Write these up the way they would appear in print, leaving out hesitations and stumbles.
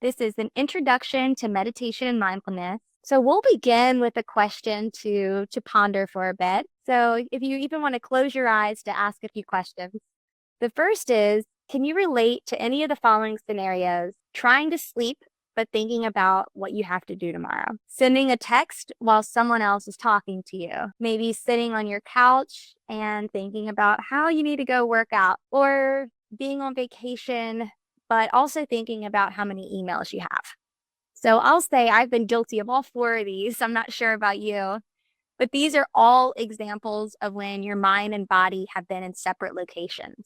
This is an introduction to meditation and mindfulness. So we'll begin with a question to ponder for a bit. So if you even want to close your eyes to ask a few questions. The first is, can you relate to any of the following scenarios? Trying to sleep, but thinking about what you have to do tomorrow. Sending a text while someone else is talking to you. Maybe sitting on your couch and thinking about how you need to go work out. Or being on vacation, but also thinking about how many emails you have. So I'll say I've been guilty of all four of these. I'm not sure about you, but these are all examples of when your mind and body have been in separate locations.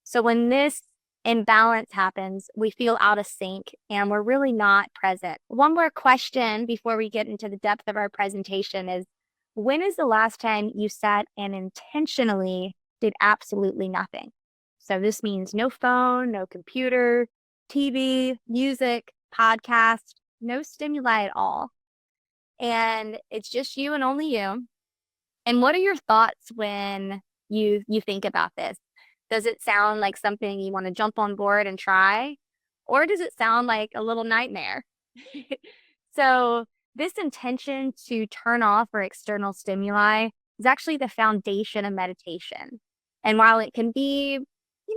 So when this imbalance happens, we feel out of sync and we're really not present. One more question before we get into the depth of our presentation is, when is the last time you sat and intentionally did absolutely nothing? So this means no phone, no computer, TV, music, podcast, no stimuli at all. And it's just you and only you. And what are your thoughts when you think about this? Does it sound like something you want to jump on board and try? Or does it sound like a little nightmare? So this intention to turn off our external stimuli is actually the foundation of meditation. And while it can be,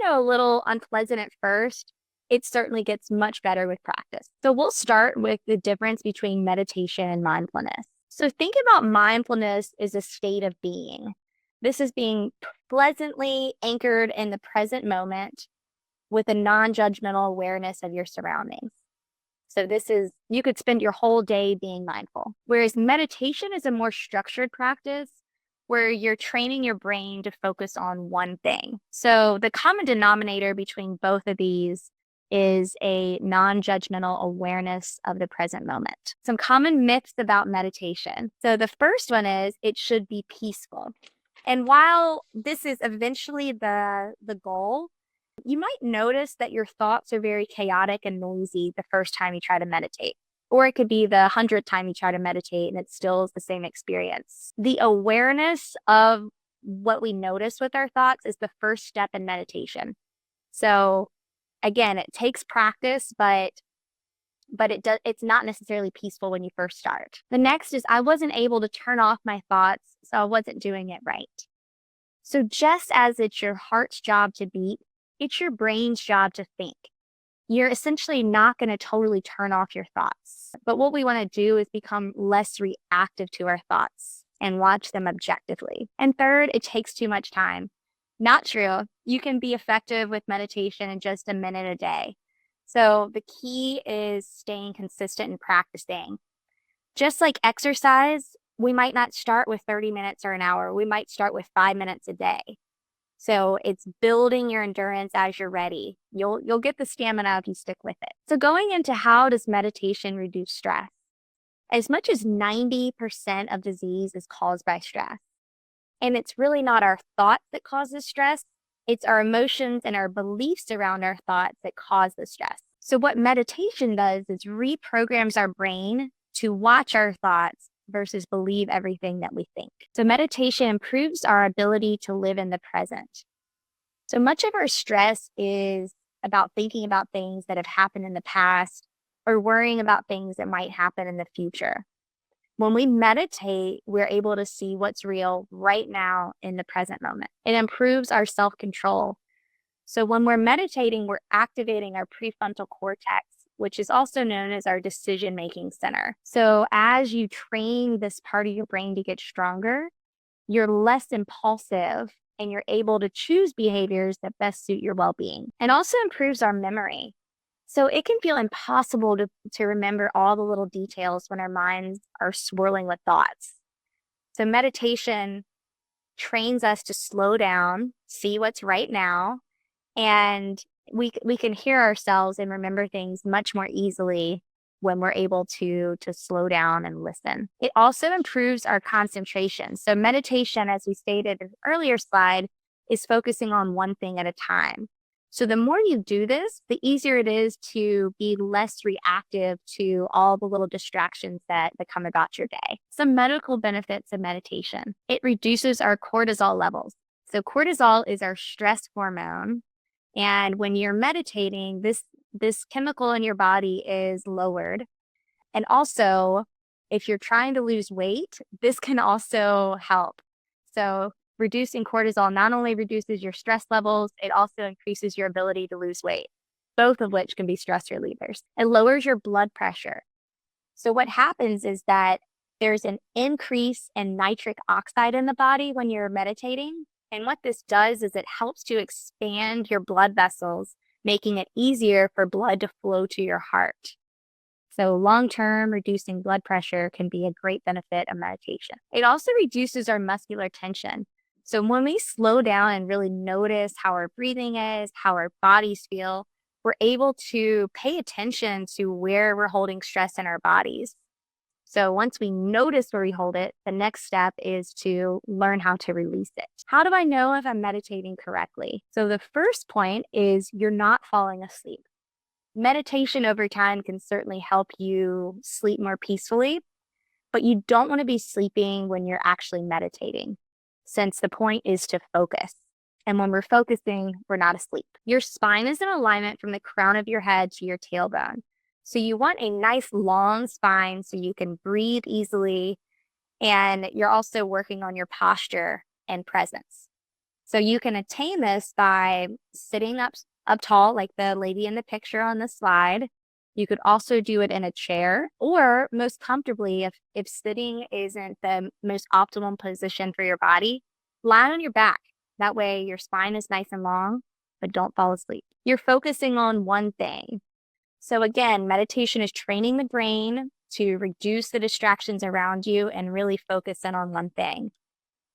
a little unpleasant at first, it certainly gets much better with practice. So we'll start with the difference between meditation and mindfulness. So think about mindfulness as a state of being. This is being pleasantly anchored in the present moment with a non-judgmental awareness of your surroundings. So you could spend your whole day being mindful. Whereas meditation is a more structured practice where you're training your brain to focus on one thing. So the common denominator between both of these is a non-judgmental awareness of the present moment. Some common myths about meditation. So the first one is it should be peaceful. And while this is eventually the goal, you might notice that your thoughts are very chaotic and noisy the first time you try to meditate. Or it could be the 100th time you try to meditate and it still is the same experience. The awareness of what we notice with our thoughts is the first step in meditation. So again, it takes practice, but it's not necessarily peaceful when you first start. The next is I wasn't able to turn off my thoughts, so I wasn't doing it right. So just as it's your heart's job to beat, it's your brain's job to think. You're essentially not going to totally turn off your thoughts. But what we want to do is become less reactive to our thoughts and watch them objectively. And third, it takes too much time. Not true. You can be effective with meditation in just a minute a day. So the key is staying consistent and practicing. Just like exercise, we might not start with 30 minutes or an hour. We might start with 5 minutes a day. So it's building your endurance as you're ready. You'll get the stamina if you stick with it. So going into how does meditation reduce stress? As much as 90% of disease is caused by stress. And it's really not our thoughts that causes stress. It's our emotions and our beliefs around our thoughts that cause the stress. So what meditation does is reprograms our brain to watch our thoughts versus believe everything that we think. So meditation improves our ability to live in the present. So much of our stress is about thinking about things that have happened in the past or worrying about things that might happen in the future. When we meditate, we're able to see what's real right now in the present moment. It improves our self-control. So when we're meditating, we're activating our prefrontal cortex, which is also known as our decision-making center. So as you train this part of your brain to get stronger, you're less impulsive and you're able to choose behaviors that best suit your well-being. And also improves our memory. So it can feel impossible to remember all the little details when our minds are swirling with thoughts. So meditation trains us to slow down, see what's right now, and we can hear ourselves and remember things much more easily when we're able to slow down and listen. It also improves our concentration. So meditation, as we stated in the earlier slide, is focusing on one thing at a time. So the more you do this, the easier it is to be less reactive to all the little distractions that come about your day. Some medical benefits of meditation. It reduces our cortisol levels. So cortisol is our stress hormone. And when you're meditating, this this chemical in your body is lowered. And also, if you're trying to lose weight, this can also help. So, reducing cortisol not only reduces your stress levels, it also increases your ability to lose weight, both of which can be stress relievers. It lowers your blood pressure. So, what happens is that there's an increase in nitric oxide in the body when you're meditating. And what this does is it helps to expand your blood vessels, making it easier for blood to flow to your heart. So, long term, reducing blood pressure can be a great benefit of meditation. It also reduces our muscular tension. So, when we slow down and really notice how our breathing is, how our bodies feel, we're able to pay attention to where we're holding stress in our bodies. So, once we notice where we hold it, the next step is to learn how to release it. How do I know if I'm meditating correctly? So, the first point is you're not falling asleep. Meditation over time can certainly help you sleep more peacefully, but you don't want to be sleeping when you're actually meditating, since the point is to focus. And when we're focusing, we're not asleep. Your spine is in alignment from the crown of your head to your tailbone. So you want a nice long spine so you can breathe easily. And you're also working on your posture and presence. So you can attain this by sitting up tall, like the lady in the picture on the slide. You could also do it in a chair, or most comfortably, if sitting isn't the most optimal position for your body, lie on your back. That way your spine is nice and long, but don't fall asleep. You're focusing on one thing. So again, meditation is training the brain to reduce the distractions around you and really focus in on one thing.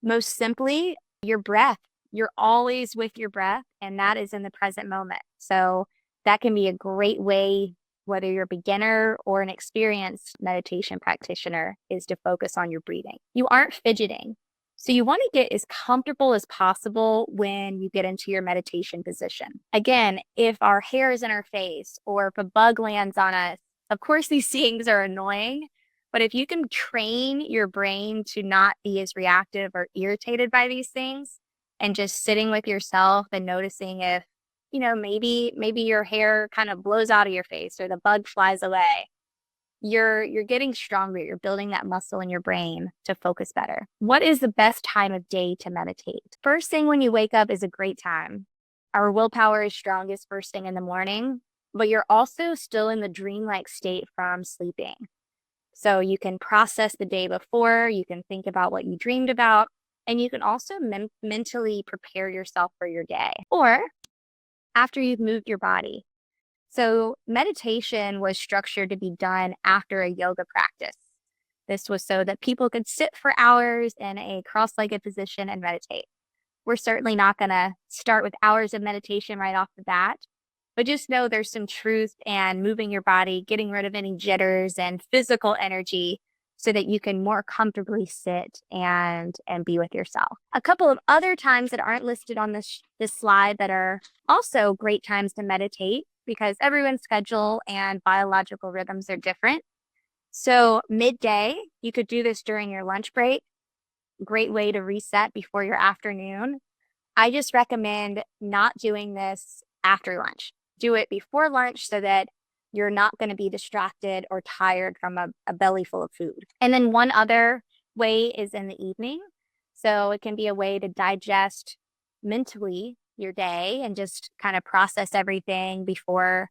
Most simply, your breath. You're always with your breath, and that is in the present moment. So that can be a great way, whether you're a beginner or an experienced meditation practitioner, is to focus on your breathing. You aren't fidgeting. So you want to get as comfortable as possible when you get into your meditation position. Again, if our hair is in our face or if a bug lands on us, of course, these things are annoying. But if you can train your brain to not be as reactive or irritated by these things and just sitting with yourself and noticing if, maybe your hair kind of blows out of your face or the bug flies away, you're getting stronger. You're building that muscle in your brain to focus better. What is the best time of day to meditate? First thing when you wake up is a great time. Our willpower is strongest first thing in the morning, but you're also still in the dreamlike state from sleeping. So you can process the day before, you can think about what you dreamed about, and you can also mentally prepare yourself for your day or after you've moved your body. So meditation was structured to be done after a yoga practice. This was so that people could sit for hours in a cross-legged position and meditate. We're certainly not going to start with hours of meditation right off the bat, but just know there's some truth and moving your body, getting rid of any jitters and physical energy so that you can more comfortably sit and be with yourself. A couple of other times that aren't listed on this slide that are also great times to meditate because everyone's schedule and biological rhythms are different. So midday, you could do this during your lunch break. Great way to reset before your afternoon. I just recommend not doing this after lunch. Do it before lunch so that you're not going to be distracted or tired from a belly full of food. And then one other way is in the evening. So it can be a way to digest mentally your day and just kind of process everything before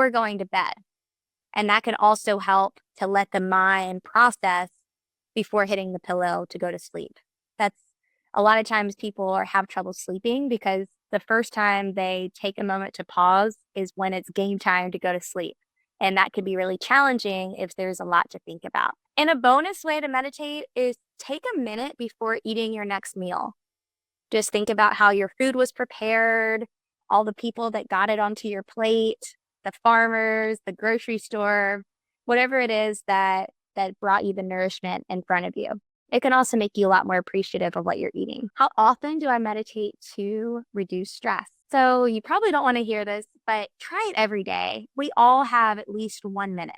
going to bed. And that can also help to let the mind process before hitting the pillow to go to sleep. That's a lot of times people have trouble sleeping because the first time they take a moment to pause is when it's game time to go to sleep. And that could be really challenging if there's a lot to think about. And a bonus way to meditate is take a minute before eating your next meal. Just think about how your food was prepared, all the people that got it onto your plate, the farmers, the grocery store, whatever it is that brought you the nourishment in front of you. It can also make you a lot more appreciative of what you're eating. How often do I meditate to reduce stress? So you probably don't want to hear this, but try it every day. We all have at least 1 minute.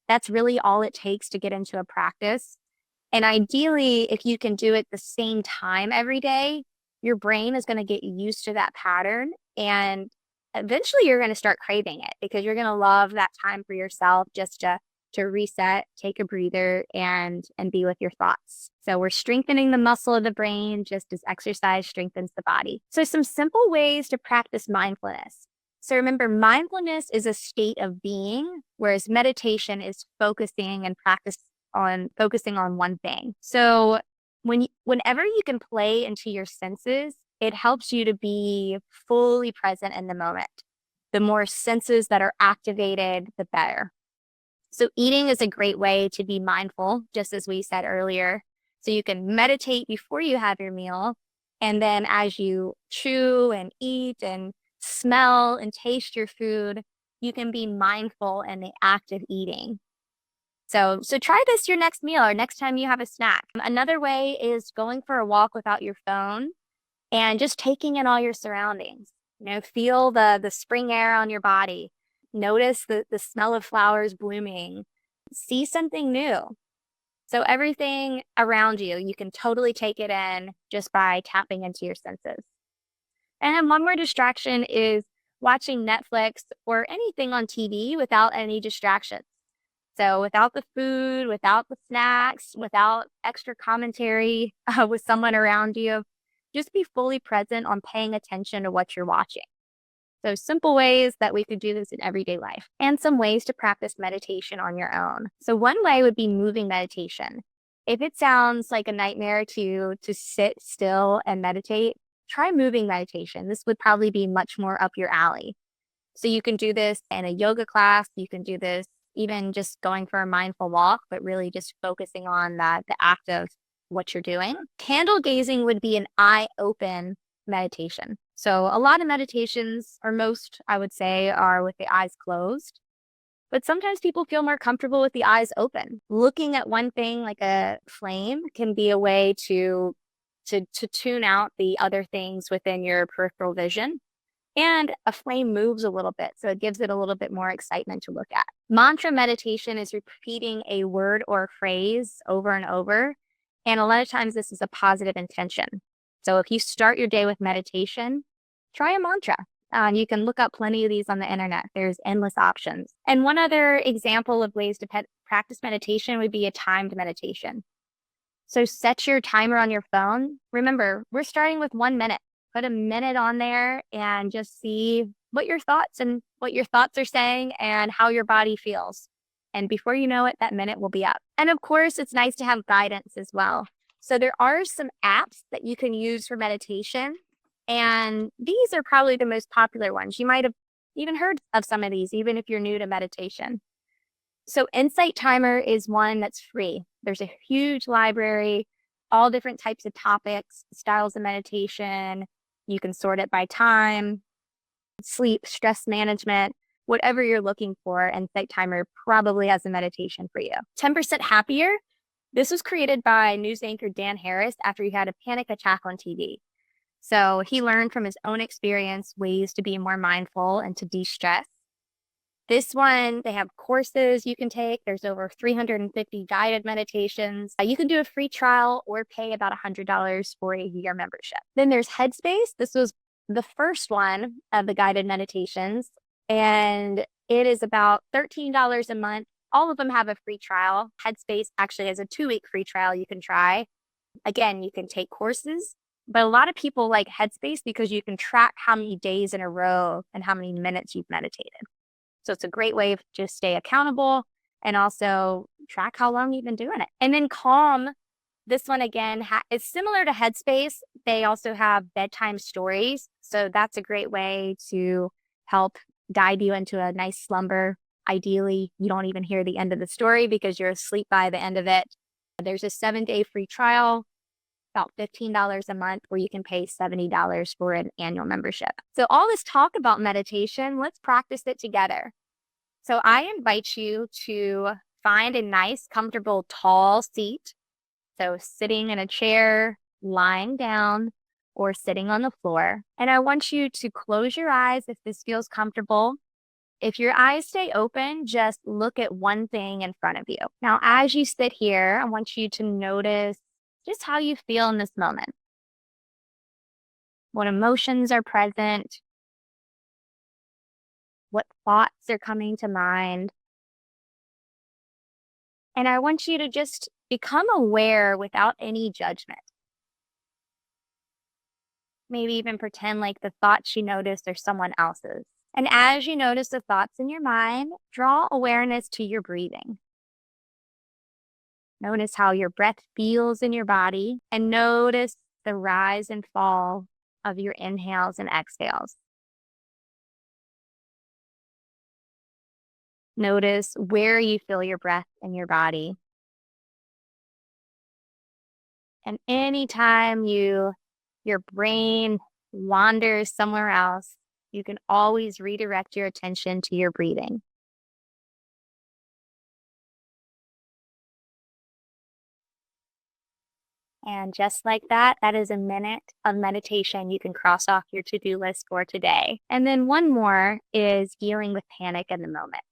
That's really all it takes to get into a practice. And ideally, if you can do it the same time every day, your brain is going to get used to that pattern and eventually you're going to start craving it because you're going to love that time for yourself just to reset, take a breather, and be with your thoughts. So we're strengthening the muscle of the brain just as exercise strengthens the body. So some simple ways to practice mindfulness. So remember, mindfulness is a state of being, whereas meditation is focusing and practice on focusing on one thing. So whenever you can play into your senses, it helps you to be fully present in the moment. The more senses that are activated, the better. So eating is a great way to be mindful, just as we said earlier. So you can meditate before you have your meal. And then as you chew and eat and smell and taste your food, you can be mindful in the act of eating. So try this your next meal or next time you have a snack. Another way is going for a walk without your phone and just taking in all your surroundings. Feel the spring air on your body. Notice the smell of flowers blooming. See something new. So everything around you, you can totally take it in just by tapping into your senses. And then one more distraction is watching Netflix or anything on TV without any distractions. So without the food, without the snacks, without extra commentary with someone around you, just be fully present on paying attention to what you're watching. So simple ways that we could do this in everyday life and some ways to practice meditation on your own. So one way would be moving meditation. If it sounds like a nightmare to sit still and meditate, try moving meditation. This would probably be much more up your alley. So you can do this in a yoga class. You can do this even just going for a mindful walk, but really just focusing on the act of what you're doing. Candle gazing would be an eye open meditation. So a lot of meditations, or most, I would say, are with the eyes closed. But sometimes people feel more comfortable with the eyes open. Looking at one thing like a flame can be a way to tune out the other things within your peripheral vision. And a flame moves a little bit, so it gives it a little bit more excitement to look at. Mantra meditation is repeating a word or phrase over and over. And a lot of times this is a positive intention. So if you start your day with meditation, try a mantra. You can look up plenty of these on the internet. There's endless options. And one other example of ways to practice meditation would be a timed meditation. So set your timer on your phone. Remember, we're starting with 1 minute. Put a minute on there and just see what your thoughts are saying and how your body feels. And before you know it, that minute will be up. And of course, it's nice to have guidance as well. So there are some apps that you can use for meditation. And these are probably the most popular ones. You might have even heard of some of these, even if you're new to meditation. So Insight Timer is one that's free. There's a huge library, all different types of topics, styles of meditation. You can sort it by time, sleep, stress management, whatever you're looking for. Insight Timer probably has a meditation for you. 10% Happier. This was created by news anchor Dan Harris after he had a panic attack on TV. So he learned from his own experience ways to be more mindful and to de-stress. This one, they have courses you can take. There's over 350 guided meditations. You can do a free trial or pay about $100 for a year membership. Then there's Headspace. This was the first one of the guided meditations, and it is about $13 a month. All of them have a free trial. Headspace actually has a 2-week free trial you can try. Again, you can take courses, but a lot of people like Headspace because you can track how many days in a row and how many minutes you've meditated. So it's a great way to just stay accountable and also track how long you've been doing it. And then Calm, this one again is similar to Headspace. They also have bedtime stories. So that's a great way to help guide you into a nice slumber. Ideally, you don't even hear the end of the story because you're asleep by the end of it. There's a 7-day free trial, about $15 a month, or you can pay $70 for an annual membership. So all this talk about meditation, let's practice it together. So I invite you to find a nice, comfortable, tall seat. So sitting in a chair, lying down, or sitting on the floor. And I want you to close your eyes if this feels comfortable. If your eyes stay open, just look at one thing in front of you. Now, as you sit here, I want you to notice just how you feel in this moment. What emotions are present? what thoughts are coming to mind. And I want you to just become aware without any judgment. Maybe even pretend like the thoughts you notice are someone else's. And as you notice the thoughts in your mind, draw awareness to your breathing. Notice how your breath feels in your body and notice the rise and fall of your inhales and exhales. Notice where you feel your breath in your body. And anytime your brain wanders somewhere else, you can always redirect your attention to your breathing. And just like that, that is a minute of meditation you can cross off your to-do list for today. And then one more is dealing with panic in the moment.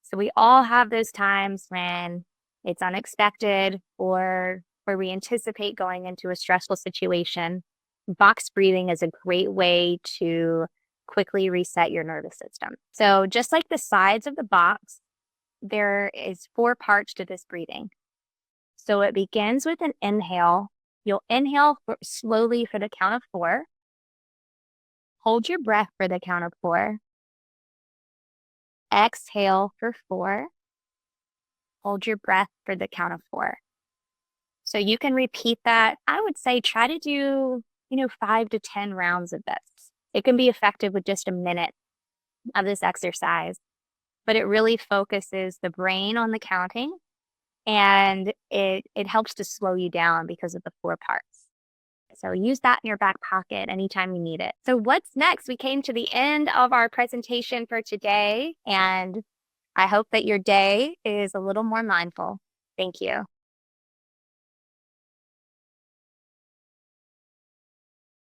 So we all have those times when it's unexpected or where we anticipate going into a stressful situation. Box breathing is a great way to quickly reset your nervous system. So just like the sides of the box, there is 4 parts to this breathing. So it begins with an inhale. You'll inhale slowly for the count of 4. Hold your breath for the count of 4. Exhale for 4. Hold your breath for the count of 4. So you can repeat that. I would say try to do, 5 to 10 rounds of this. It can be effective with just a minute of this exercise, but it really focuses the brain on the counting and it helps to slow you down because of the 4 parts. So use that in your back pocket anytime you need it. So what's next? We came to the end of our presentation for today, and I hope that your day is a little more mindful. Thank you.